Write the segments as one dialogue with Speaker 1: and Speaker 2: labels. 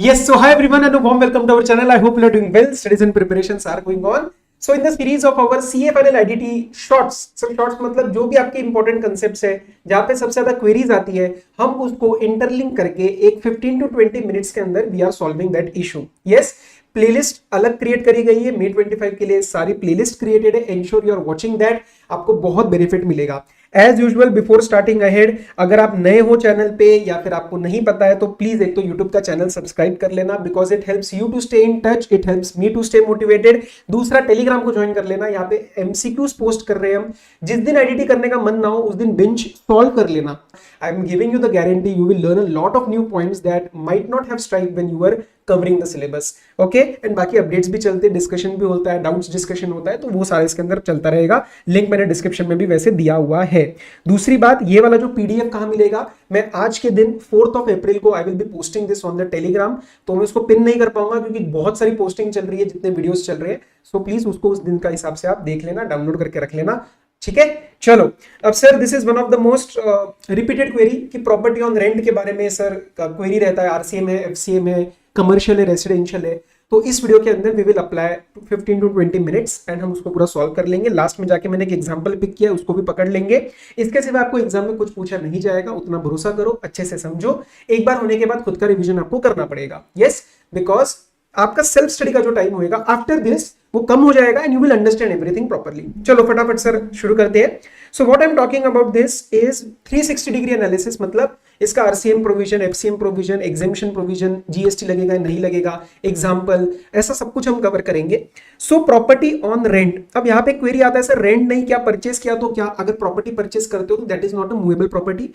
Speaker 1: Yes, so hi everyone and a warm welcome to our channel. I hope you are doing well. Studies and preparations are going on. So in the series of our CA Final IDT shorts, so shorts मतलब जो भी आपके important concepts है जहाँ पे सबसे ज्यादा queries आती है, हम उसको इंटरलिंक करके एक 15 to 20 मिनट्स के अंदर we are solving that issue. Yes, playlist अलग क्रिएट करी गई है May 25 के लिए, सारी प्लेलिस्ट क्रिएटेड है. Ensure you are watching that, आपको बहुत बेनिफिट मिलेगा. As usual before starting ahead, अगर आप नए हो चैनल पे या फिर आपको नहीं पता है तो प्लीज एक तो यूट्यूब का चैनल सब्सक्राइब कर लेना, because it helps you to stay in touch, it helps me to stay motivated. दूसरा, टेलीग्राम को ज्वाइन कर लेना, यहाँ पे एमसीक्यूज पोस्ट कर रहे हैं हम. जिस दिन आईडीटी करने का मन ना हो उस दिन बिंच सॉल्व कर लेना. I am giving you the guarantee you will learn a lot of new points that might not have strike when you are covering the syllabus. Okay, and बाकी अपडेट्स भी चलते हैं, डिस्कशन भी होता है, डाउट्स डिस्कशन होता है, तो वो सारे इसके अंदर चलता रहेगा. लिंक मैंने डिस्क्रिप्शन में भी वैसे दिया हुआ है. दूसरी बात, ये वाला जो पीडीएफ कहां मिलेगा, मैं आज के दिन 4 अप्रैल को I will be posting this on the Telegram. तो मैं उसको पिन नहीं कर पाऊंगा क्योंकि बहुत सारी पोस्टिंग चल रही है, जितने वीडियोस चल रहे हैं. सो प्लीज उसको उस दिन का हिसाब से आप देख लेना, डाउनलोड करके रख लेना. ठीक है, चलो. अब sir, this is one of the most repeated query कि प्रॉपर्टी ऑन रेंट के बारे में सर का क्वेरी रहता है. आरसीएम है, एफसीएम है, कमर्शियल है, रेसिडेंशियल है. तो इस वीडियो के अंदर we will apply 15 to 20 minutes and हम उसको पूरा सॉल्व कर लेंगे. लास्ट में जाके मैंने एक एग्जांपल पिक किया, उसको भी पकड़ लेंगे. इसके सिवा आपको एग्जाम में कुछ पूछा नहीं जाएगा, उतना भरोसा करो, अच्छे से समझो. एक बार होने के बाद खुद का रिवीजन आपको करना पड़ेगा. यस, बिकॉज आपका सेल्फ स्टडी का जो टाइम होएगा आफ्टर दिस वो कम हो जाएगा and you will understand everything properly. चलो फटाफट सर शुरू करते हैं. So what I am talking about this is 360 degree analysis. मतलब इसका RCM provision, FCM provision, exemption provision, GST लगेगा नहीं लगेगा, एग्जांपल, ऐसा सब कुछ हम कवर करेंगे. So property on rent. अब यहाँ पे क्वेरी आता है सर रेंट नहीं क्या परचेस किया तो क्या? अगर प्रॉपर्टी परचेस करते हो तो that is not a movable property.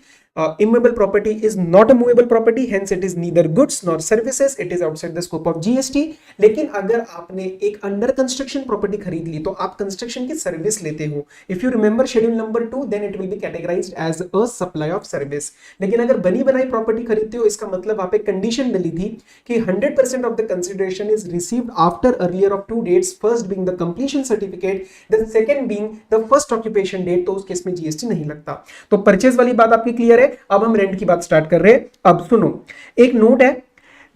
Speaker 1: Immovable property is not a movable property, hence it is neither goods nor services, it is outside the scope of GST. लेकिन अगर आपने एक अंडर कंस्ट्रक्शन प्रॉपर्टी खरीद ली तो आप कंस्ट्रक्शन की service लेते हो. If you remember schedule number 2, then it will be categorized as a supply of service. लेकिन अगर बनी बनाई प्रॉपर्टी खरीदते हो, इसका मतलब वहां पे कंडीशन डली थी कि 100% of the consideration is received after earlier of 2 dates, first being the completion certificate, the second being the first occupation date. तो उस केस में जीएसटी नहीं लगता. तो परचेज वाली बात आपकी क्लियर है. अब हम रेंट की बात स्टार्ट कर रहे हैं. अब सुनो, एक नोट है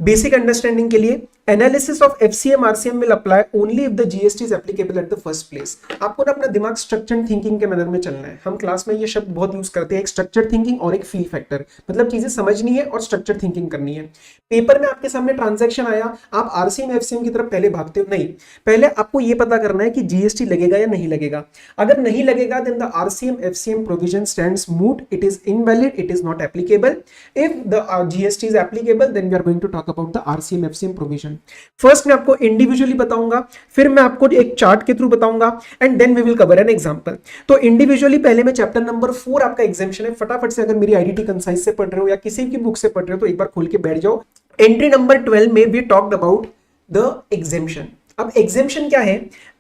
Speaker 1: बेसिक अंडरस्टैंडिंग के लिए. Analysis of FCM RCM will apply only if the GST is applicable at the first place. आपको ना अपना दिमाग स्ट्रक्चर्ड थिंकिंग के मैनर में चलना है. हम क्लास में ये शब्द बहुत यूज करते हैं, एक स्ट्रक्चर्ड थिंकिंग और एक फील फैक्टर. मतलब चीजें समझनी है और स्ट्रक्चर्ड थिंकिंग करनी है. पेपर में आपके सामने ट्रांजैक्शन आया, आप आरसीएम एफसीएम की तरफ पहले भागते हो? नहीं, पहले आपको ये पता करना है कि जीएसटी लगेगा या नहीं लगेगा. अगर नहीं लगेगा then the RCM FCM provision stands moot, it is invalid, it is not applicable. If the GST is applicable then we are going to talk about the RCM FCM provision. First मैं आपको individually बताऊंगा, फिर मैं आपको एक chart के through बताऊंगा and then we will cover an example. तो इंडिविजुअली पहले में चैप्टर नंबर 4 आपका एग्जाम्पशन है. फटाफट से अगर मेरी आईडीटी कंसाइज से पढ़ रहे हो या किसी की बुक से पढ़ रहे हो तो एक बार खोल के बैठ जाओ. एंट्री नंबर 12 में we talked about the exemption. अब एग्जेम्पशन क्या है?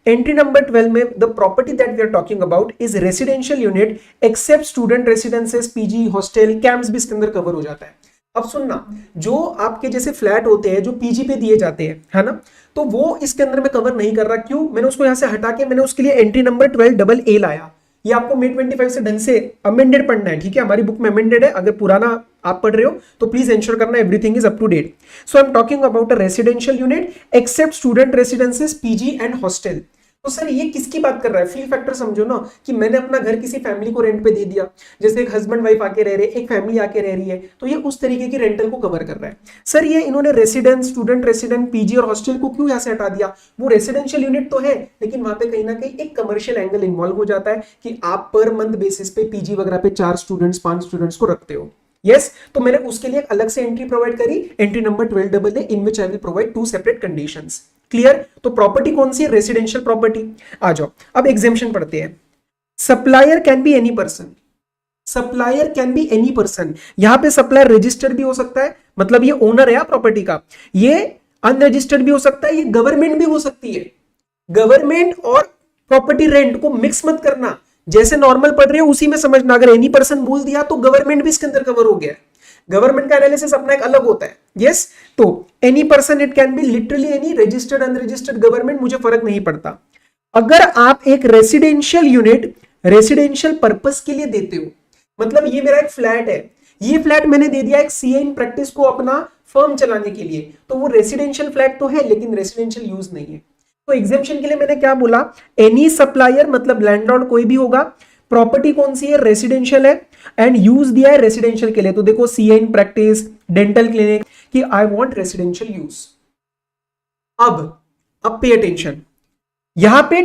Speaker 1: एंट्री नंबर 12 में the property that we are talking about is residential unit except student residences, PG, hostel, camps भी इसके अंदर कवर हो जाता है. अब सुनना, जो आपके जैसे फ्लैट होते हैं जो पीजी पे दिए जाते हैं, है ना, तो वो इसके अंदर में कवर नहीं कर रहा. क्यों? मैंने उसको यहां से हटा के मैंने उसके लिए एंट्री नंबर 12 AA लाया. ये आपको May 25 से ढंग से अमेंडेड पढ़ना है. ठीक है, हमारी बुक में अमेंडेड है. अगर पुराना आप पढ़ रहे हो तो प्लीज एंश्योर करना everything is up to date. So I am talking about a residential unit except student residences, PG and hostel. तो सर ये किसकी बात कर रहा है? फील फैक्टर समझो ना, कि मैंने अपना घर किसी फैमिली को रेंट पे दे दिया, जैसे एक हस्बैंड वाइफ आके रह रहे हैं, एक फैमिली आके रह रही है, तो ये उस तरीके की रेंटल को कवर कर रहा है. सर ये इन्होंने रेसिडेंस, स्टूडेंट रेसिडेंट, पीजी और हॉस्टल को क्यों यहाँ से हटा दिया? वो रेसिडेंशियल यूनिट तो है लेकिन वहां पे कहीं ना कहीं एक कमर्शियल एंगल इन्वॉल्व हो जाता है कि आप पर मंथ बेसिस पे पीजी वगैरह पे 4 स्टूडेंट्स 5 स्टूडेंट्स को रखते हो. यस, तो मैंने उसके लिए एक अलग से एंट्री प्रोवाइड करी, entry number 12AA, in which I will provide 2 separate conditions. Clear? तो प्रॉपर्टी कौन सी है? Residential property. आ जाओ, अब एग्जेम्पशन पढ़ते हैं. Supplier can be any person. Supplier can be any person. यहां पे सप्लायर रजिस्टर्ड भी हो सकता है, मतलब ये ओनर है प्रॉपर्टी का. ये अनरजिस्टर्ड भी हो सकता है, ये गवर्नमेंट भी हो सकती है. गवर्नमेंट और प्रॉपर्टी रेंट को मिक्स मत करना. जैसे नॉर्मल पढ़ रहे हो उसी में समझना. अगर एनी पर्सन बोल दिया तो गवर्नमेंट भी इसके अंदर कवर हो गया. गवर्नमेंट का एनालिसिस अपना एक अलग होता है. यस, तो any person, it can be literally any, registered unregistered, government, मुझे फर्क नहीं पड़ता. अगर आप एक रेसिडेंशियल यूनिट रेसिडेंशियल पर्पस के लिए देते हो, मतलब ये मेरा एक फ्लैट है, ये फ्लैट मैंने दे दिया एक सीए इन प्रैक्टिस को अपना फर्म चलाने के लिए, तो वो रेसिडेंशियल फ्लैट तो है लेकिन रेसिडेंशियल यूज नहीं है। तो एग्जेम्पशन के लिए मैंने क्या बोला, एनी सप्लायर मतलब लैंडलॉर्ड कोई भी होगा, प्रॉपर्टी कौन सी है, रेसिडेंशियल है, एंड यूज दिया है रेसिडेंशियल के लिए। तो देखो CA in practice, dental clinic कि आई वांट रेसिडेंशियल यूज। अब पे अटेंशन, यहां पे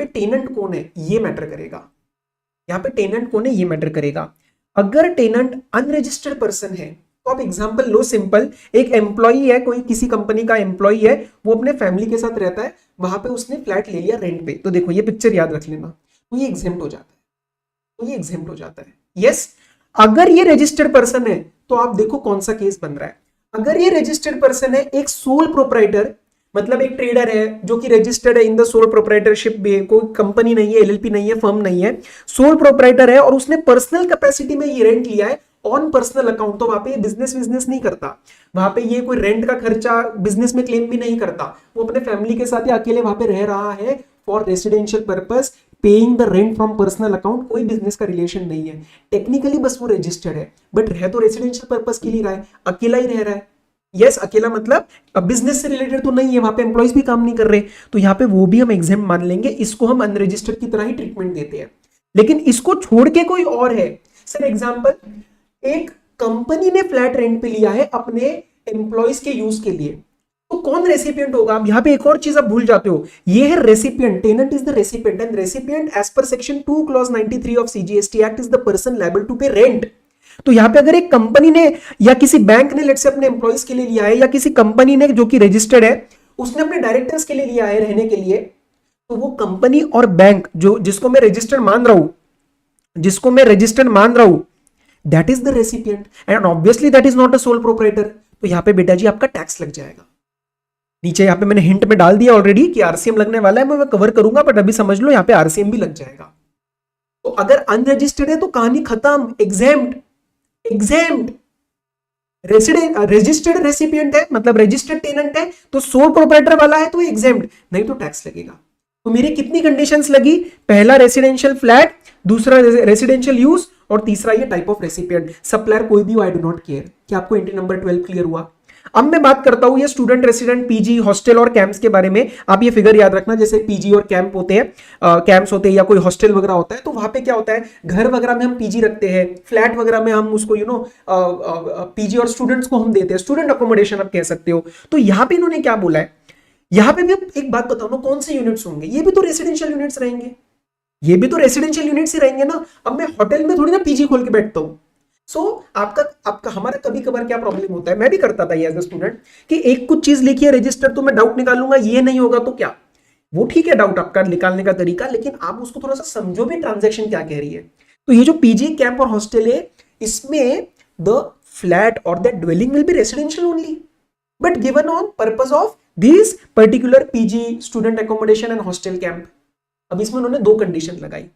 Speaker 1: टेनेंट कौन है ये मैटर करेगा। यहां पे टेनेंट कौन है ये मैटर करेगा। अगर टेनेंट अनरजिस्टर्ड पर्सन है तो आप एग्जांपल लो सिंपल, एक एम्प्लॉई है, कोई किसी कंपनी का एम्प्लॉई है, वो अपने फैमिली के साथ रहता है, वहां पे उसने फ्लैट ले लिया रेंट पे, तो देखो ये पिक्चर याद रख लेना, तो ये एग्जेम्प्ट हो जाता है, यस। अगर ये रजिस्टर्ड पर्सन है तो आप देखो कौन सा केस बन रहा है। अगर ये रजिस्टर्ड पर्सन है, एक सोल प्रोप्राइटर मतलब एक ट्रेडर है जो कि रजिस्टर्ड है इन द सोल प्रोप्राइटरशिप में, कोई कंपनी नहीं है, एलएलपी नहीं है, फर्म नहीं है, सोल प्रोप्राइटर है और उसने पर्सनल कैपेसिटी में ये रेंट लिया है ऑन पर्सनल अकाउंट, तो वहां पे बिजनेस नहीं करता, वहां पे ये कोई रेंट का खर्चा बिजनेस में क्लेम भी नहीं करता, वो अपने फैमिली के साथ या अकेले वहां पे रह रहा है for residential purpose, paying the rent from personal account, कोई बिजनेस का रिलेशन नहीं है, टेक्निकली बस वो रजिस्टर्ड है, बट रह तो रेसिडेंशियल पर्पस के लिए रहा है, अकेला ही रह रहा है। यस, अकेला मतलब बिजनेस से रिलेटेड तो नहीं है, वहां पे एम्प्लॉइज भी काम नहीं कर रहे, तो यहाँ पे वो भी हम एग्जाम मान लेंगे, इसको हम अनरजिस्टर्ड की तरह ही ट्रीटमेंट देते हैं। लेकिन इसको छोड़ के कोई और है, सर एग्जांपल, एक कंपनी ने फ्लैट रेंट पे लिया है अपने एम्प्लॉइज के यूज के लिए, तो कौन रेसिपिएंट होगा। अब यहाँ पे एक और चीज आप भूल जाते हो, ये है recipient, tenant is the recipient, and recipient as per section 2 clause 93 of CGST act is the person liable to pay rent. तो यहां पे अगर एक कंपनी ने या किसी बैंक ने लेट से अपने एम्प्लॉइज के लिए लिया है, या किसी कंपनी ने जो कि रजिस्टर्ड है उसने अपने डायरेक्टर्स के लिए लिया है रहने के लिए, तो वो कंपनी और बैंक जो जिसको मैं रजिस्टर्ड मान रहा हूं that is the recipient, and obviously that is not a sole proprietor. तो यहां पे बेटा जी आपका टैक्स लग जाएगा। नीचे यहां पे मैंने हिंट में डाल दिया ऑलरेडी कि आरसीएम लगने वाला है, मैं कवर करूंगा, बट अभी समझ लो यहां पे आरसीएम भी लग जाएगा। तो अगर अनरजिस्टर्ड है तो कहानी खत्म, एग्जेम्प्ट रजिस्टर्ड रेसिपिएंट है मतलब रजिस्टर्ड टेनेंट है, तो सोल प्रोप्राइटर वाला है तो एग्जेम्प्ट, नहीं तो टैक्स लगेगा। तो मेरी कितनी कंडीशंस लगी, पहला रेसिडेंशियल फ्लैट, दूसरा रेसिडेंशियल यूज, और तीसरा ये टाइप ऑफ रेसिपिएंट, सप्लायर कोई भी, आई डू नॉट केयर। क्या आपको एंट्री नंबर 12 क्लियर हुआ। अब मैं बात करता हूं ये स्टूडेंट रेसिडेंट पीजी हॉस्टल और कैंप्स के बारे में। आप ये फिगर याद रखना, जैसे पीजी और कैंप होते हैं, कैंप्स होते हैं या कोई हॉस्टल वगैरह होता है, तो वहां पे क्या होता है, घर वगैरह में हम पीजी रखते हैं, फ्लैट वगैरह में हम उसको पीजी और स्टूडेंट्स को हम देते हैं, स्टूडेंट अकोमोडेशन आप कह सकते हो। तो यहाँ पे इन्होंने क्या बोला है, यहाँ पे भी एक बात बताओ ना, कौन से यूनिट्स होंगे, ये भी तो रेसिडेंशियल यूनिट्स रहेंगे, ये भी तो रेसिडेंशियल यूनिट्स ही रहेंगे ना। अब मैं होटल में थोड़ी ना पीजी खोल के बैठता हूँ। सो आपका हमारा कभी कभार क्या प्रॉब्लम होता है, मैं भी करता था एज अ स्टूडेंट, कि एक कुछ चीज लिखी है रजिस्टर तो मैं डाउट निकालूंगा, ये नहीं होगा तो क्या, वो ठीक है डाउट आपका निकालने का तरीका, लेकिन आप उसको थोड़ा सा समझो भी ट्रांजैक्शन क्या कह रही है। तो ये जो पीजी कैंप और हॉस्टल है, इसमें द फ्लैट और the dwelling will be residential only, but given on purpose of this particular PG student accommodation and hostel camp. अब इसमें उन्होंने दो कंडीशन लगाई।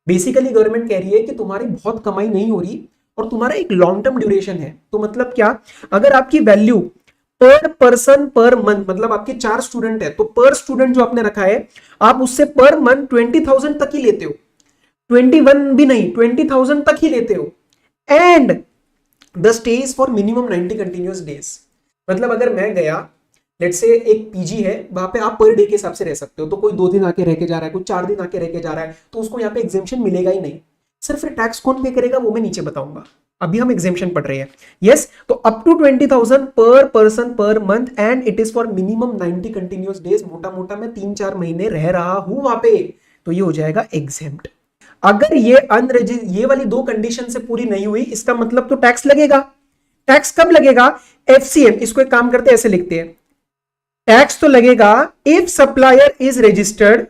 Speaker 1: बेसिकली गवर्नमेंट कह रही है कि तुम्हारी बहुत कमाई नहीं हो रही और तुम्हारा एक लॉन्ग टर्म ड्यूरेशन है, तो मतलब क्या, अगर आपकी वैल्यू पर पर्सन पर मंथ, मतलब आपके 4 स्टूडेंट है तो पर स्टूडेंट जो आपने रखा है, आप उससे पर मंथ 20,000 तक ही लेते हो, 21 भी नहीं 20,000 तक ही लेते हो, and the stay is for minimum 90 continuous days. मतलब अगर मैं गया, लेट्स से एक पीजी है, वहां पे आप पर डे के हिसाब से रह सकते हो, तो कोई 2 दिन आके रह के जा रहा है, कोई 4 दिन आके रह के जा रहा है, तो उसको यहाँ पे एग्जेम्पशन मिलेगा ही नहीं। सिर्फ टैक्स कौन पे करेगा वो मैं नीचे बताऊंगा, अभी हम एग्जेम्पशन पढ़ रहे हैं। यस, तो अप टू 20,000 पर person per month, and it is for minimum 90 continuous days, मोटा मोटा मैं 3-4 महीने रह रहा हूं वहां पे, तो ये हो जाएगा एग्जेम्प्ट। अगर ये वाली 2 कंडीशन से पूरी नहीं हुई, इसका मतलब तो टैक्स लगेगा। टैक्स कब लगेगा, एफसीएम, इसको एक काम करते हैं ऐसे लिखते हैं, टैक्स तो लगेगा if supplier is registered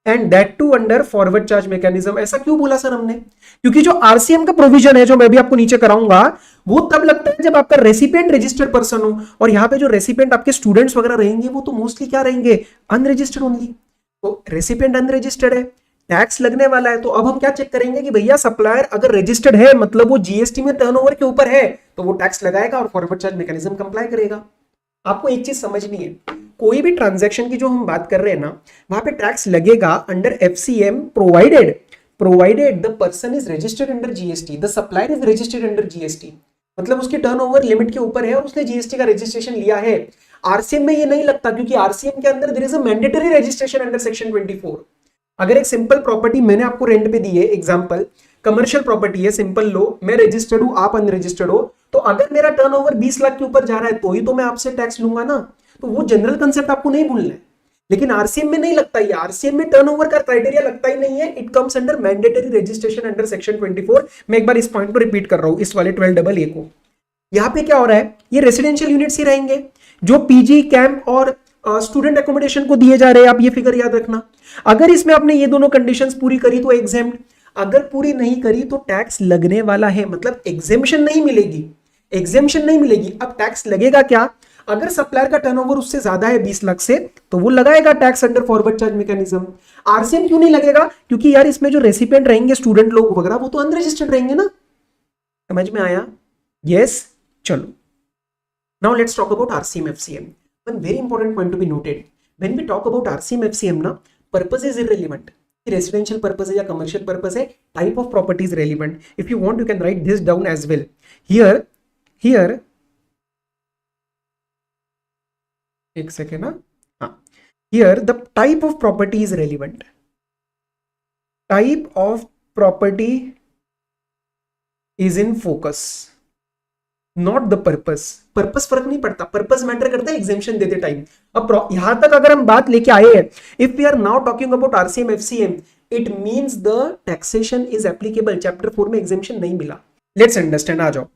Speaker 1: and that too under forward charge mechanism. ऐसा क्यों बोला सर हमने, क्योंकि जो आरसीएम का प्रोविजन है, जो मैं भी आपको नीचे कराऊंगा, वो तब लगता है जब आपका रेसिपिएंट रजिस्टर्ड पर्सन हो, और यहां पे जो रेसिपिएंट आपके स्टूडेंट्स वगैरह रहेंगे वो तो मोस्टली क्या रहेंगे, अनरजिस्टर्ड ओनली। तो रेसिपिएंट अनरजिस्टर्ड है, टैक्स लगने वाला है, तो अब हम क्या चेक करेंगे कि भैया सप्लायर अगर रजिस्टर्ड है, मतलब वो जीएसटी में टर्नओवर के ऊपर है, तो वो टैक्स लगाएगा और फॉरवर्ड चार्ज मैकेनिज्म कंप्लाई करेगा। आपको एक चीज समझनी है, कोई भी ट्रांजैक्शन की जो हम बात कर रहे हैं ना, वहां पे टैक्स लगेगा under FCM provided provided the person is registered under GST, the supplier is registered under GST, मतलब उसकी टर्नओवर लिमिट के ऊपर है और उसने जीएसटी का रजिस्ट्रेशन लिया है। आरसीएम में ये नहीं लगता क्योंकि आरसीएम के अंदर there is a mandatory registration under section 24। अगर एक सिंपल प्रॉपर्टी मैंने आपको रेंट पे दी है, एग्जांपल कमर्शियल प्रॉपर्टी है, सिंपल लो, मैं रजिस्टर्ड हूं, आप अनरजिस्टर्ड हो, तो अगर मेरा टर्नओवर 20 लाख के ऊपर जा रहा है तो ही तो मैं आपसे टैक्स लूंगा ना। तो वो जनरल कंसेप्ट आपको नहीं भूलना है, लेकिन आरसीएम में नहीं लगता ये, आरसीएम में टर्नओवर का क्राइटेरिया लगता ही नहीं है, it comes under mandatory registration under section 24। मैं एक बार इस पॉइंट को रिपीट कर रहा हूं, इस वाले 12AA को। यहाँ पे क्या हो रहा है, ये रेसिडेंशियल यूनिट्स ही रहेंगे जो पीजी कैंप और स्टूडेंट एकोमोडेशन को दिए जा रहे हैं, आप ये फिगर याद रखना। अगर इसमें आपने ये दोनों कंडीशंस पूरी करी तो एग्जेम्प्ट, अगर पूरी नहीं करी तो टैक्स लगने वाला है, मतलब एग्जेम्पशन नहीं मिलेगी, एग्जेम्पशन नहीं मिलेगी। अब टैक्स लगेगा क्या, अगर सप्लायर का टर्नओवर उससे ज्यादा है 20 लाख से तो वो लगाएगा tax under forward charge mechanism. RCM क्यों नहीं लगेगा, क्योंकि यार इसमें जो रेसिपिएंट रहेंगे स्टूडेंट लोग वगैरह वो तो अनरजिस्टर्ड रहेंगे ना। समझ में आया? यस, चलो now let's talk about RCM FCM. One very important point to be noted, when we talk about RCM FCM ना, purpose is irrelevant, residential purpose है या कमर्शियल पर्पस है, type of property is relevant. If you want you can write this down as well. Here एक second ना, हाँ, here the type of property is relevant, type of property is in focus, not the purpose. Purpose फर्क नहीं पड़ता, purpose matter करता है exemption देते time. अब यहां तक अगर हम बात लेके आए हैं, if we are now talking about RCM FCM, it means the taxation is applicable. Chapter 4 में एग्जेम्पशन नहीं मिला। लेट्स अंडरस्टैंड, आ जाओ।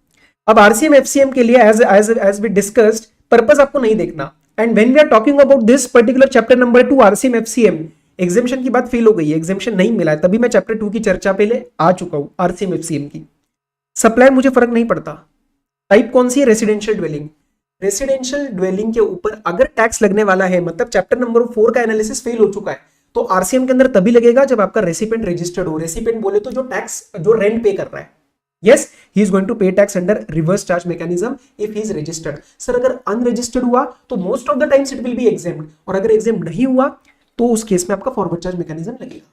Speaker 1: अब आरसीएम एफसीएम के लिए एज वी डिस्कस्ड, पर्पस आपको नहीं देखना। And when we are talking about this particular chapter number 2 RCM FCM, exemption की बात फेल हो गई है, एग्जेम्पशन नहीं मिला है, तभी मैं चैप्टर 2 की चर्चा पे ले आ चुका हूं आरसीएम एफसीएम की। सप्लाई मुझे फर्क नहीं पड़ता, टाइप कौन सी है, रेसिडेंशियल ड्वेलिंग। रेसिडेंशियल ड्वेलिंग के ऊपर अगर टैक्स लगने वाला है, मतलब चैप्टर नंबर 4 का एनालिसिस फेल हो चुका है, तो आरसीएम के अंदर तभी लगेगा जब आपका रेसिपिएंट रजिस्टर्ड हो। रेसिपिएंट बोले तो जो टैक्स, जो रेंट पे कर रहा है। Yes, he is going to pay tax under reverse charge mechanism if he is registered. Sir अगर अनरजिस्टर्ड हुआ तो most of the times it will be exempt, और अगर एग्जेम्प्ट नहीं हुआ तो उस केस में आपका फॉरवर्ड चार्ज मैकेनिज्म लगेगा,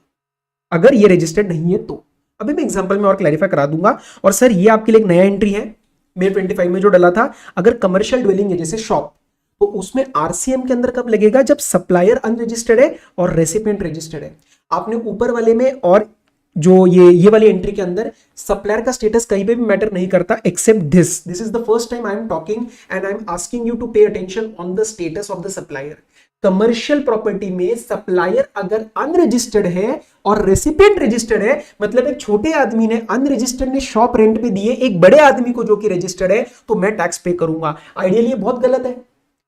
Speaker 1: अगर ये रजिस्टर्ड नहीं है तो। अभी मैं एग्जांपल में और क्लैरिफाई करा दूंगा। और सर ये आपके लिए एक नया एंट्री है, मे 25 में जो डला था, अगर कमर्शियल ड्वेलिंग है जैसे शॉप, तो उसमें आरसीएम के अंदर कब लगेगा, जब सप्लायर अनरजिस्टर्ड है और रेसिपिएंट रजिस्टर्ड है। आपने ऊपर वाले में और जो ये वाली एंट्री के अंदर सप्लायर का स्टेटस कहीं पे भी मैटर नहीं करता except this is the first time I am talking and I am asking you to pay attention on the status of the supplier. Commercial property में सप्लायर अगर अनरजिस्टर्ड है और रेसिपिएंट रजिस्टर्ड है, मतलब एक छोटे आदमी ने अनरजिस्टर्ड ने शॉप रेंट पे दिए एक बड़े आदमी को जो कि रजिस्टर्ड है, तो मैं टैक्स पे करूंगा। आइडियली बहुत गलत है,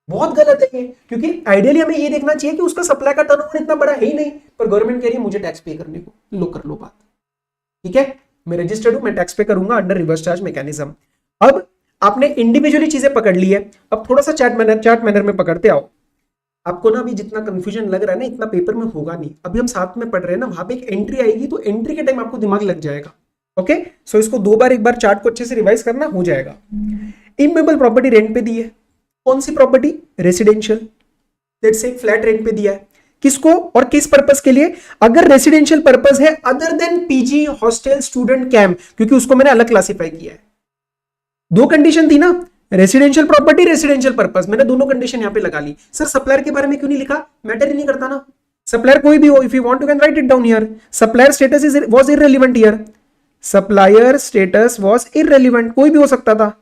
Speaker 1: बहुत गलत है ये, क्योंकि आइडियली हमें ये देखना चाहिए कि उसका सप्लाई का टर्नओवर इतना बड़ा है ही नहीं, पर गवर्नमेंट कह रही है मुझे टैक्स पे करने को। लो कर लो बात, ठीक है, मैं रजिस्टर्ड हूं, मैं टैक्स पे करूंगा अंडर रिवर्स चार्ज मैकेनिज्म। अब आपने इंडिविजुअली चीजें पकड़ ली है, अब थोड़ा सा चार्ट मैनर में पकड़ते आओ। आपको ना अभी जितना कंफ्यूजन लग रहा है ना, इतना पेपर में होगा नहीं। अभी हम साथ में पढ़ रहे हैं ना, वहां पे एक एंट्री आएगी तो एंट्री के टाइम आपको दिमाग लग जाएगा। ओके, सो इसको एक बार चार्ट को अच्छे से रिवाइज करना, हो जाएगा। इमूवेबल प्रॉपर्टी रेंट पे दी है, कौन सी property, residential, let's say flat rent पे दिया है, किसको और किस पर्पस के लिए, अगर रेसिडेंशियल पर्पस है other than PG hostel student camp, क्योंकि उसको मैंने अलग क्लासिफाई किया है। दो कंडीशन थी ना, रेसिडेंशियल प्रॉपर्टी, रेसिडेंशियल पर्पस, मैंने दोनों कंडीशन यहां पे लगा ली। सर सप्लायर के बारे में क्यों नहीं लिखा, मैटर ही नहीं करता ना, सप्लायर कोई भी हो, if you want you can right it down here. Supplier status was irrelevant here, supplier status was irrelevant, कोई भी हो सकता था,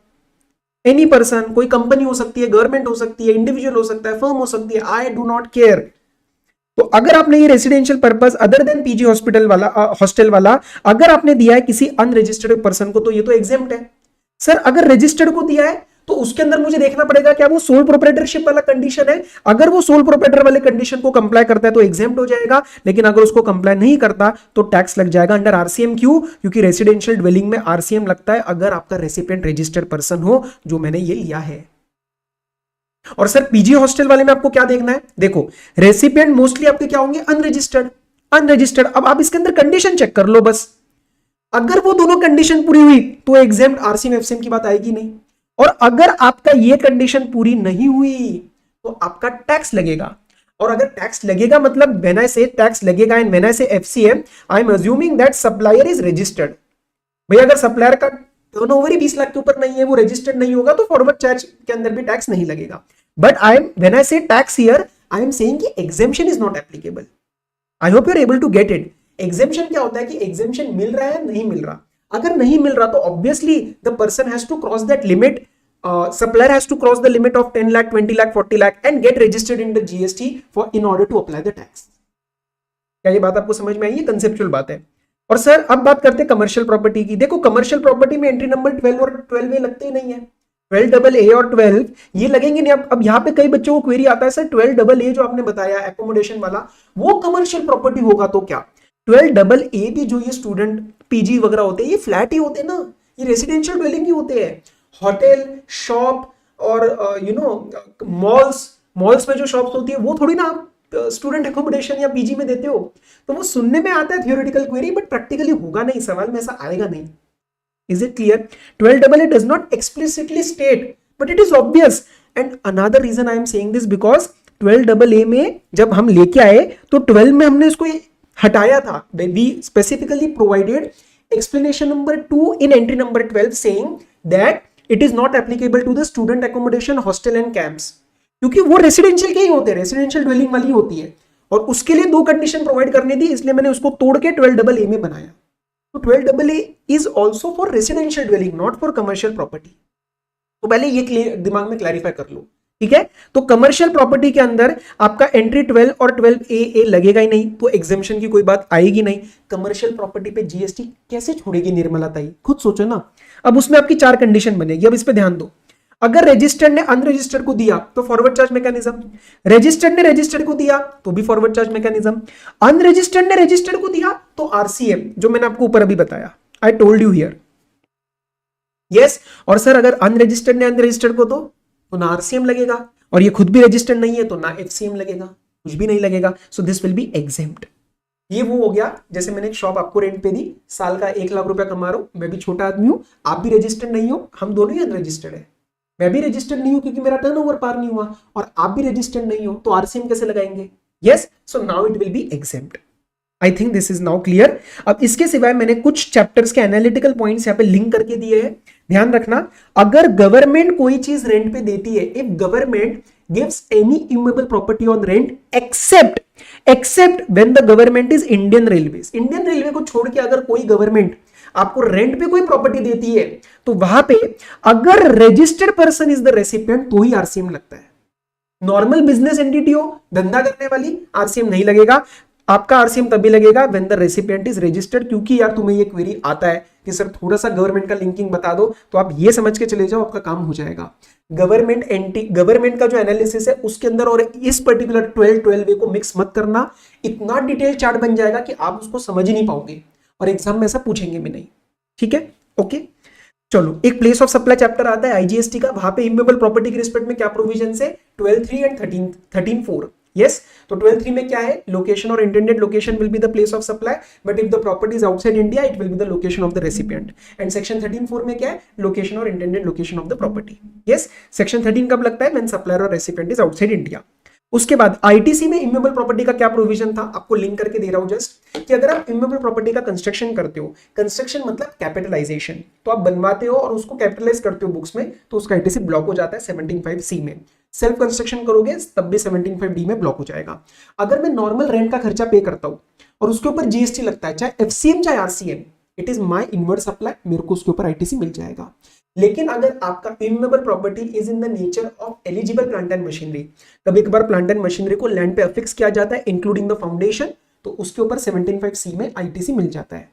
Speaker 1: एनी पर्सन, कोई कंपनी हो सकती है, गवर्नमेंट हो सकती है, इंडिविजुअल हो सकता है, फर्म हो सकती है, आई डू नॉट केयर। तो अगर आपने ये residential purpose other than PG hostel वाला अगर आपने दिया है किसी अनरजिस्टर्ड पर्सन को, तो ये तो एग्जेम्प्ट है। सर अगर रजिस्टर्ड को दिया है तो उसके अंदर मुझे देखना पड़ेगा क्या वो सोल प्रोप्राइटरशिप वाला कंडीशन है, अगर वो सोल प्रोप्राइटर वाले कंडीशन को कंप्लाई करता है तो एग्जेम्प्ट हो जाएगा, लेकिन अगर उसको कंप्लाई नहीं करता तो टैक्स लग जाएगा अंडर आरसीएम। क्यों, क्योंकि रेसिडेंशियल ड्वेलिंग में आरसीएम लगता है अगर आपका रेसिपिएंट रजिस्टर्ड पर्सन हो, जो मैंने ये लिया है। और सर पीजी हॉस्टल वाले में आपको क्या देखना है, देखो रेसिपिएंट मोस्टली आपके क्या होंगे, अनरजिस्टर्ड। अब आप इसके अंदर कंडीशन चेक कर लो बस, अगर वो दोनों कंडीशन पूरी हुई तो एग्जेम्प्ट आरसीएम एफसीएम की बात आएगी नहीं, और अगर आपका ये कंडीशन पूरी नहीं हुई तो आपका टैक्स लगेगा। और अगर टैक्स लगेगा मतलब व्हेन आई से टैक्स लगेगा एंड व्हेन आई से FCM, I am assuming that supplier is registered. भैया अगर सप्लायर का टर्नओवर ही 20 लाख के ऊपर नहीं है, वो रजिस्टर्ड नहीं होगा, तो फॉरवर्ड चार्ज के अंदर भी टैक्स नहीं लगेगा। But I am when I say tax here, I am saying कि exemption is not applicable. I hope you are able to get it. Exemption क्या होता है कि एग्जेम्पशन मिल रहा है नहीं मिल रहा। अगर नहीं मिल रहा तो obviously the person has to cross that limit, supplier has to cross the limit of 10 lakh, 20 lakh, 40 lakh and get registered in the GST for in order to apply the tax। क्या ये बात आपको समझ में आई? ये conceptual बात है। और सर अब बात करते हैं कमर्शियल प्रॉपर्टी की। देखो कमर्शियल प्रॉपर्टी में एंट्री नंबर 12 और 12A लगते ही नहीं है। 12AA और 12 ये लगेंगे नहीं। अब यहाँ पे कई बच्चों को क्वेरी आता है, सर 12AA जो आपने बताया एकोमोडेशन वाला, वो कमर्शियल प्रॉपर्टी होगा तो क्या? 12AA भी जो ये स्टूडेंट पीजी वगैरह होते हैं, ये फ्लैट ही होते हैं ना, ये रेसिडेंशियल ड्वेलिंग ही होते हैं। होटल, शॉप और मॉल्स में जो शॉप्स होती है वो थोड़ी ना स्टूडेंट एकोमोडेशन या पीजी में देते हो। तो वो सुनने में आता है थियोरेटिकल क्वेरी, बट प्रैक्टिकली होगा नहीं, सवाल में ऐसा आएगा नहीं। Is it clear? 12AA does not explicitly state but it is obvious. And another reason I am saying this because 12AA में जब हम लेके आए तो 12 में हमने इसको हटाया था। We specifically provided explanation number 2 in entry number 12 saying that it is not applicable to the student accommodation, hostel and camps, क्योंकि वो रेसिडेंशियल के ही होते हैं, रेसिडेंशियल ड्वेलिंग वाली होती है, और उसके लिए 2 कंडीशन प्रोवाइड करनी थी, इसलिए मैंने उसको तोड़ के 12AA में बनाया। तो 12AA is also for residential dwelling, not for commercial property. तो पहले ये दिमाग में क्लैरिफाई कर लो, ठीक है? तो कमर्शियल प्रॉपर्टी के अंदर आपका एंट्री 12 और 12AA लगेगा ही नहीं, तो एग्जेम्पशन की कोई बात आएगी नहीं। कमर्शियल प्रॉपर्टी पे जीएसटी कैसे छोड़ेगी निर्मला ताई? खुद सोचो ना। अब उसमें आपकी 4 कंडीशन बनेगी, अब इस पे ध्यान दो। अगर रजिस्टर्ड ने अनरजिस्टर्ड को दिया तो फॉरवर्ड चार्ज मैकेनिज्म, रजिस्टर्ड ने रजिस्टर्ड को दिया तो भी फॉरवर्ड चार्ज मैकेनिज्म, अनरजिस्टर्ड ने रजिस्टर्ड को दिया तो आरसीएम, जो मैंने आपको ऊपर अभी बताया, I told you here. Yes, और सर अगर अनरजिस्टर्ड ने अनरजिस्टर्ड को दो तो ना आरसीएम लगेगा, और ये खुद भी रजिस्टर्ड नहीं है तो ना एफसीएम लगेगा, कुछ भी नहीं लगेगा। So this will be exempt. ये वो हो गया, जैसे मैंने एक शॉप आपको रेंट पे दी, साल का 1 लाख रुपया कमा रहा हूं, मैं भी छोटा आदमी हूं, आप भी रजिस्टर्ड नहीं हो, हम दोनों ही अनरजिस्टर्ड है। मैं भी रजिस्टर्ड नहीं हूं क्योंकि मेरा टर्नओवर पार नहीं हुआ, और आप भी रजिस्टर्ड नहीं हो, तो आरसीएम कैसे लगाएंगे? Yes, so now it will be exempt. I think this is now clear. अब इसके सिवाय मैंने कुछ चैप्टर्स के एनालिटिकल पॉइंट्स यहाँ पे लिंक करके दिए हैं, ध्यान रखना। अगर गवर्नमेंट कोई चीज रेंट पे देती है, if government gives any immovable property on rent except when the government is Indian railways, Indian railway को छोड़ के अगर कोई गवर्नमेंट आपको रेंट पे कोई प्रॉपर्टी देती है तो वहां पे अगर registered person is the recipient तो ही आरसीएम लगता है। नॉर्मल बिजनेस एंटिटी हो, धंधा करने वाली, आरसीएम नहीं लगेगा। आपका आरसीएम तभी लगेगा when the recipient is registered. क्योंकि यार तुम्हें ये क्वेरी आता है कि सर थोड़ा सा गवर्नमेंट का लिंकिंग बता दो, तो आप ये समझ के चले जाओ, आपका काम हो जाएगा। गवर्नमेंट का जो एनालिसिस है उसके अंदर और इस पर्टिकुलर 12A को मिक्स मत करना, इतना डिटेल चार्ट बन जाएगा कि आप उसको समझ ही नहीं पाओगे, और एग्जाम में ऐसा पूछेंगे भी नहीं, ठीक है? ओके, चलो एक प्लेस ऑफ सप्लाई चैप्टर आता है आईजीएसटी का, वहां पे इमूवेबल प्रॉपर्टी के रिस्पेक्ट में क्या प्रोविजन है? 12(3) एंड 13(4). यस, तो 12(3) में क्या है? लोकेशन और intended location will be the place of supply, but if the property is outside India it will be the location of the recipient. And section 13(4) में क्या है? लोकेशन और intended location of the property. Yes, section 13 कब लगता है? When supplier और recipient is outside India. उसके बाद आईटीसी में इमूवेबल प्रॉपर्टी का क्या प्रोविजन था, आपको लिंक करके दे रहा हूं जस्ट, कि अगर आप इमूवेबल प्रॉपर्टी का कंस्ट्रक्शन करते हो, कंस्ट्रक्शन मतलब कैपिटलाइजेशन, तो आप बनवाते हो और उसको कैपिटलाइज करते हो बुक्स में, तो उसका आईटीसी ब्लॉक हो जाता है 17(5)(c) में। सेल्फ कंस्ट्रक्शन करोगे तब भी 17(5)(d) में ब्लॉक हो जाएगा। अगर मैं नॉर्मल रेंट का खर्चा पे करता हूं और उसके ऊपर जीएसटी लगता है, चाहे एफसीएम चाहे RCM, it is my inward supply, मेरे को उसके ऊपर आईटीसी मिल जाएगा। लेकिन अगर आपका immovable property is in the nature of eligible plant and machinery, कभी कभार प्लांट एंड मशीनरी को लैंड पे अफिक्स किया जाता है इंक्लूडिंग द फाउंडेशन, तो उसके ऊपर 17(5)(c) में आईटीसी मिल जाता है।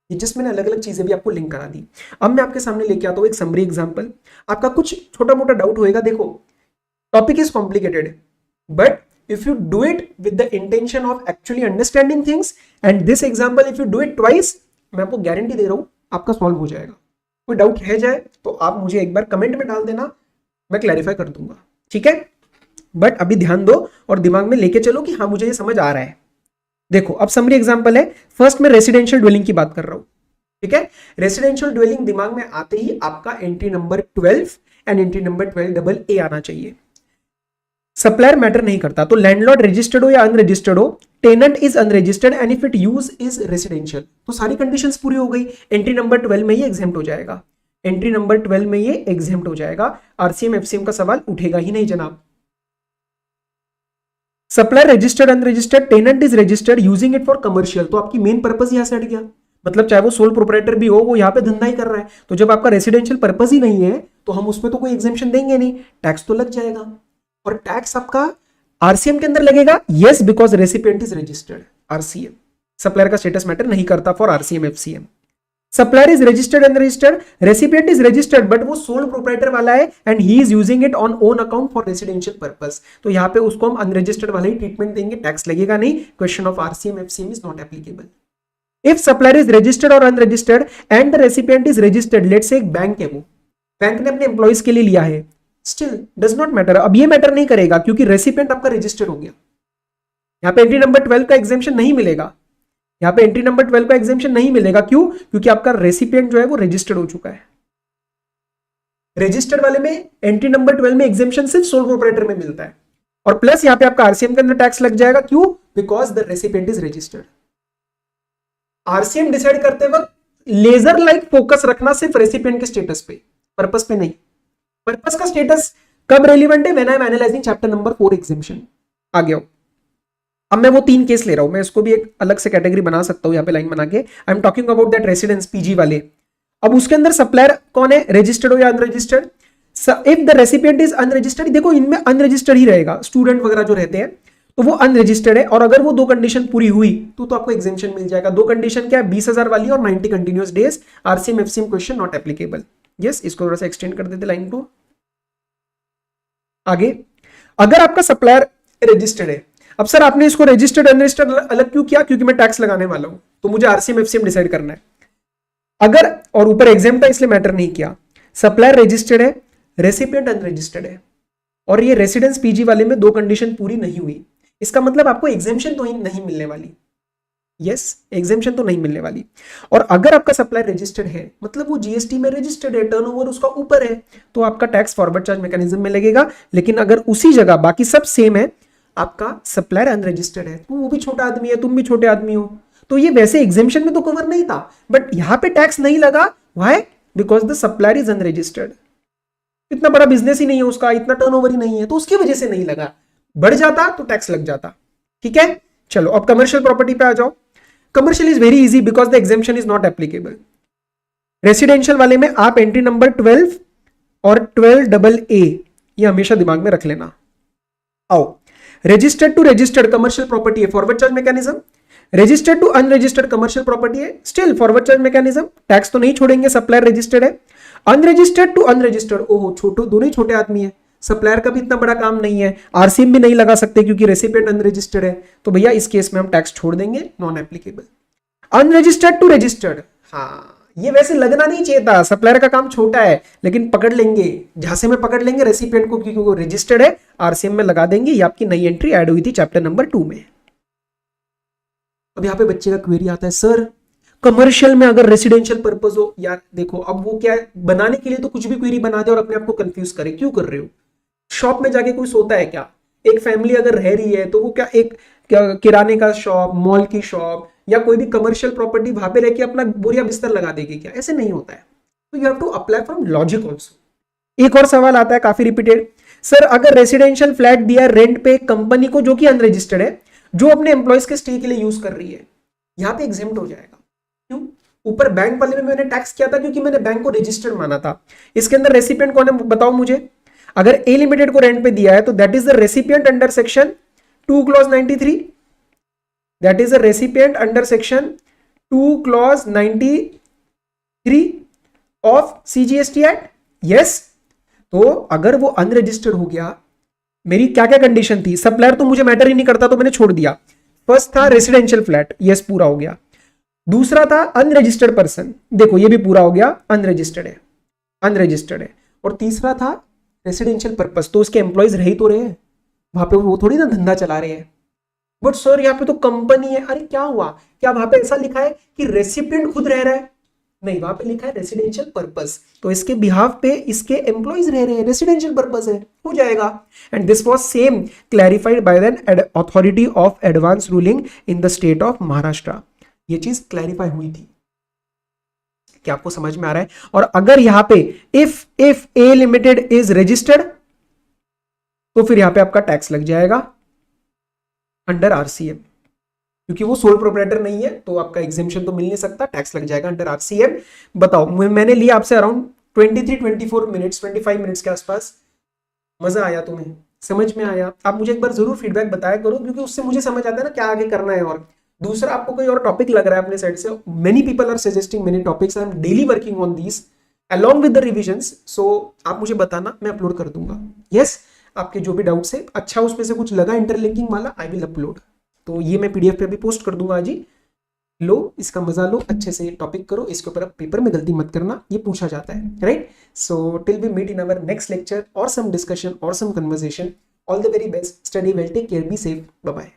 Speaker 1: ये जस्ट मैंने अलग अलग चीजें भी आपको लिंक करा दी। अब मैं आपके सामने लेके आता हूं एक समरी एग्जांपल, आपका कुछ छोटा मोटा डाउट होएगा। देखो topic is complicated, but if you do it with the intention of actually understanding things and this example if you do it twice, मैं आपको गारंटी दे रहा हूं आपका सॉल्व हो जाएगा। कोई डाउट रह जाए तो आप मुझे एक बार कमेंट में डाल देना, मैं क्लैरिफाई कर दूंगा, ठीक है? बट अभी ध्यान दो और दिमाग में लेके चलो कि हाँ मुझे ये समझ आ रहा है। देखो अब समरी एग्जांपल है, फर्स्ट मैं रेसिडेंशियल ड्वेलिंग की बात कर रहा हूं, ठीक है? रेसिडेंशियल ड्वेलिंग दिमाग में आते ही आपका entry number 12 and entry number 12AA आना चाहिए। सप्लायर मैटर नहीं करता, तो लैंडलॉर्ड रजिस्टर्ड हो या अनरजिस्टर्ड हो, tenant is unregistered and if it use is residential, तो सारी कंडीशंस पूरी हो गई। एंट्री नंबर 12 में ये एग्जेम्प्ट हो जाएगा, एंट्री नंबर 12 में ये एग्जेम्प्ट हो जाएगा। आरसीएम एफसीएम का सवाल उठेगा ही नहीं जनाब। Supplier registered unregistered, tenant is registered using it for commercial, तो आपकी मेन पर्पस यहां से हट गया, मतलब चाहे वो सोल प्रोपराइटर भी हो, वो यहाँ पे धंधा ही कर रहा है, तो जब आपका रेसिडेंशियल पर्पस ही नहीं है तो हम उसमें तो कोई एग्जेम्पशन देंगे नहीं, टैक्स तो लग जाएगा। और टैक्स आपका आरसीएम के अंदर लगेगा, yes, because recipient is registered. RCM supplier का स्टेटस मैटर नहीं करता for RCM FCM. Supplier is registered unregistered, recipient is registered but वो सोल प्रोपराइटर वाला है and he is using it on own account for residential purpose, तो यहाँ पे उसको हम अनरजिस्टर्ड वाला ही ट्रीटमेंट देंगे, टैक्स लगेगा नहीं। Question of RCM FCM is not applicable. If supplier is registered or unregistered and the recipient is registered, let's say एक बैंक है, वो बैंक ने अपने एम्प्लॉइज के लिए लिया है, still does not matter। अब ये मैटर नहीं करेगा क्योंकि रेसिपिएंट आपका रजिस्टर्ड हो गया। यहाँ पे एंट्री नंबर 12 का एग्जेम्पशन नहीं मिलेगा, यहाँ पे एंट्री नंबर 12 का एग्जेम्पशन नहीं मिलेगा। क्यों? क्योंकि आपका रेसिपिएंट जो है वो रजिस्टर्ड हो चुका है। रजिस्टर्ड वाले में एंट्री नंबर 12 में एग्जेम्पशन सिर्फ सोल प्रोपराइटर में मिलता है, और प्लस यहाँ पे आपका आरसीएम के अंदर टैक्स लग जाएगा। क्यों? Because the recipient is registered. RCM decide करते वक्त लेजर लाइक फोकस रखना सिर्फ रेसिपिएंट के स्टेटस पे, पर्पस पे नहीं। पर्पस का स्टेटस कब रेलिवेंट है? When I am analysing chapter number 4 exemption. आ गया। अब मैं वो 3 केस ले रहा हूं, मैं इसको भी एक अलग से कैटेगरी बना सकता हूं, यहाँ पे लाइन बना के। आई am talking about that residence PG वाले। अब उसके अंदर सप्लायर कौन है, रजिस्टर्ड हो या unregistered? If the recipient is unregistered, देखो इनमें अनरजिस्टर्ड ही रहेगा, स्टूडेंट वगैरह जो रहते हैं तो वो अनरजिस्टर्ड है, और अगर वो 2 कंडीशन पूरी हुई तो आपको एग्जेम्पशन मिल जाएगा। 2 कंडीशन क्या है? 20,000 वाली और 90 continuous days. RCM FCM question not applicable. Yes, इसको थोड़ा सा एक्सटेंड कर देते लाइन को आगे। अगर आपका सप्लायर रजिस्टर्ड है, अब सर आपने इसको रजिस्टर्ड अनरजिस्टर्ड अलग क्यों किया? क्योंकि मैं टैक्स लगाने वाला हूं, तो मुझे आरसीएम एफसीएम डिसाइड करना है। अगर और ऊपर एग्जाम था इसलिए मैटर नहीं किया। सप्लायर रजिस्टर्ड है, रेसिपिएंट अनरजिस्टर्ड है, और ये रेसिडेंस पीजी वाले में 2 कंडीशन पूरी नहीं हुई, इसका मतलब आपको एग्जेम्पशन तो ही नहीं मिलने वाली। यस, एग्जेम्पशन तो नहीं मिलने वाली। और अगर आपका सप्लायर रजिस्टर्ड है, मतलब वो जीएसटी में रजिस्टर्ड है, टर्नओवर उसका ऊपर है, तो आपका टैक्स फॉरवर्ड चार्ज मैकेनिज्म में लगेगा। लेकिन अगर उसी जगह बाकी सब सेम है, आपका सप्लायर अनरजिस्टर्ड है, तो वो भी छोटा आदमी है, तुम भी छोटे आदमी हो, तो ये वैसे एग्जेम्पशन में तो कवर नहीं था, बट यहां पे टैक्स नहीं लगा। Why? Because the supplier is unregistered. इतना बड़ा बिजनेस ही नहीं है उसका, इतना टर्नओवर ही नहीं है, तो उसकी वजह से नहीं लगा। बढ़ जाता तो टैक्स लग जाता। ठीक है, चलो अब कमर्शियल प्रॉपर्टी पे आ जाओ। Commercial is very easy because the exemption is not applicable. Residential वाले में आप एंट्री नंबर 12 और 12AA ये हमेशा दिमाग में रख लेना। आओ, registered to registered commercial property है, forward charge mechanism. Registered to unregistered commercial property है, still forward charge mechanism, tax तो नहीं छोड़ेंगे, सप्लायर रजिस्टर्ड है। अनरजिस्टर्ड टू अनरजिस्टर्ड, ओहो छोटो, दोनों ही छोटे आदमी है, सप्लायर का भी इतना बड़ा काम नहीं है, आरसीएम भी नहीं लगा सकते क्योंकि रेसिपिएंट अनरजिस्टर्ड है, तो भैया इस केस में हम टैक्स छोड़ देंगे, non applicable. Unregistered to registered, हाँ ये वैसे लगना नहीं चाहिए था, सप्लायर का काम छोटा है, लेकिन पकड़ लेंगे, झांसे में पकड़ लेंगे रेसिपिएंट को क्योंकि वो रजिस्टर्ड है, आरसीएम में लगा देंगे। ये आपकी नई एंट्री ऐड हुई थी चैप्टर नंबर 2 में। अब यहाँ पे बच्चे का क्वेरी आता है, सर कमर्शियल में अगर रेसिडेंशियल पर्पस हो, यार देखो अब वो क्या है, बनाने के लिए तो कुछ भी क्वेरी बना दे और अपने आप को कंफ्यूज करे, क्यों कर रहे हो? शॉप में जाके कोई सोता है क्या? एक फैमिली अगर रह रही है तो वो क्या एक किराने का शॉप, मॉल की शॉप या कोई भी कमर्शियल प्रॉपर्टी वहां पे रह के अपना बोरिया बिस्तर लगा देगी क्या? ऐसे नहीं होता है। तो you have to apply from logic also. एक और सवाल आता है काफी रिपीटेड, सर अगर रेसिडेंशियल फ्लैट दिया रेंट पे कंपनी को जो कि अनरजिस्टर्ड है, जो अपने एम्प्लॉयज के स्टे के लिए यूज कर रही है, यहाँ पे एग्जेम्प्ट हो जाएगा। क्यों? ऊपर बैंक वाले में मैंने टैक्स किया था क्योंकि मैंने बैंक को रजिस्टर्ड माना था। इसके अंदर रेसिपिएंट कौन है बताओ मुझे? अगर ए लिमिटेड को रेंट पे दिया है तो that is the recipient under section 2 clause 93, that is the recipient under section 2 clause 93 of CGST act. Yes, तो अगर वो अनरजिस्टर्ड हो गया, मेरी क्या क्या कंडीशन थी? सप्लायर तो मुझे मैटर ही नहीं करता तो मैंने छोड़ दिया। फर्स्ट था रेसिडेंशियल फ्लैट, यस पूरा हो गया। दूसरा था अनरजिस्टर्ड पर्सन, देखो ये भी पूरा हो गया, अनरजिस्टर्ड है, अनरजिस्टर्ड है। और तीसरा था रेसिडेंशियल पर्पस, तो उसके एम्प्लॉयज रह ही तो रहे हैं वहां पे, वो थोड़ी ना धंधा चला रहे हैं। बट सर यहाँ पे तो कंपनी है, अरे क्या हुआ? क्या वहां पे ऐसा लिखा है कि रेसिपिएंट खुद रह रहा है? नहीं, वहां पे लिखा है रेसिडेंशियल पर्पस, तो इसके बिहाफ पे इसके एम्प्लॉइज रह रहे हैं, रेसिडेंशियल पर्पस है, हो जाएगा। And this was same clarified by the authority of advance ruling in the state of Maharashtra. ये चीज क्लैरिफाई हुई थी, क्या आपको समझ में आ रहा है? और अगर यहां पे if A limited is registered, तो फिर यहां पे आपका टैक्स लग जाएगा अंडर आरसीएम, क्योंकि वो सोल प्रोप्राइटर नहीं है तो आपका एग्जेम्पशन तो मिल नहीं सकता, टैक्स लग जाएगा अंडर आरसीएम। बताओ, मैंने लिया आपसे अराउंड 23-24 मिनट्स, 25 मिनट्स के आसपास। मजा आया तुम्हें? समझ में आया? आप मुझे एक बार जरूर फीडबैक बताया करो, क्योंकि उससे मुझे समझ आता है ना क्या आगे करना है। और दूसरा, आपको कोई और टॉपिक लग रहा है अपने साइड से, many people are suggesting many topics, I am daily working on these along with the revisions, so आप मुझे बताना, मैं अपलोड कर दूंगा। यस, आपके जो भी डाउट्स है, अच्छा उसमें से कुछ लगा इंटरलिंकिंग वाला, आई विल अपलोड। तो ये मैं पीडीएफ पे भी पोस्ट कर दूंगा आज ही। लो, इसका मजा लो, अच्छे से टॉपिक करो, इसके ऊपर पेपर में गलती मत करना, ये पूछा जाता है, right? So till we meet in our next lecture और सम डिस्कशन और some conversation, all the very best, study well, take care, be safe, bye bye.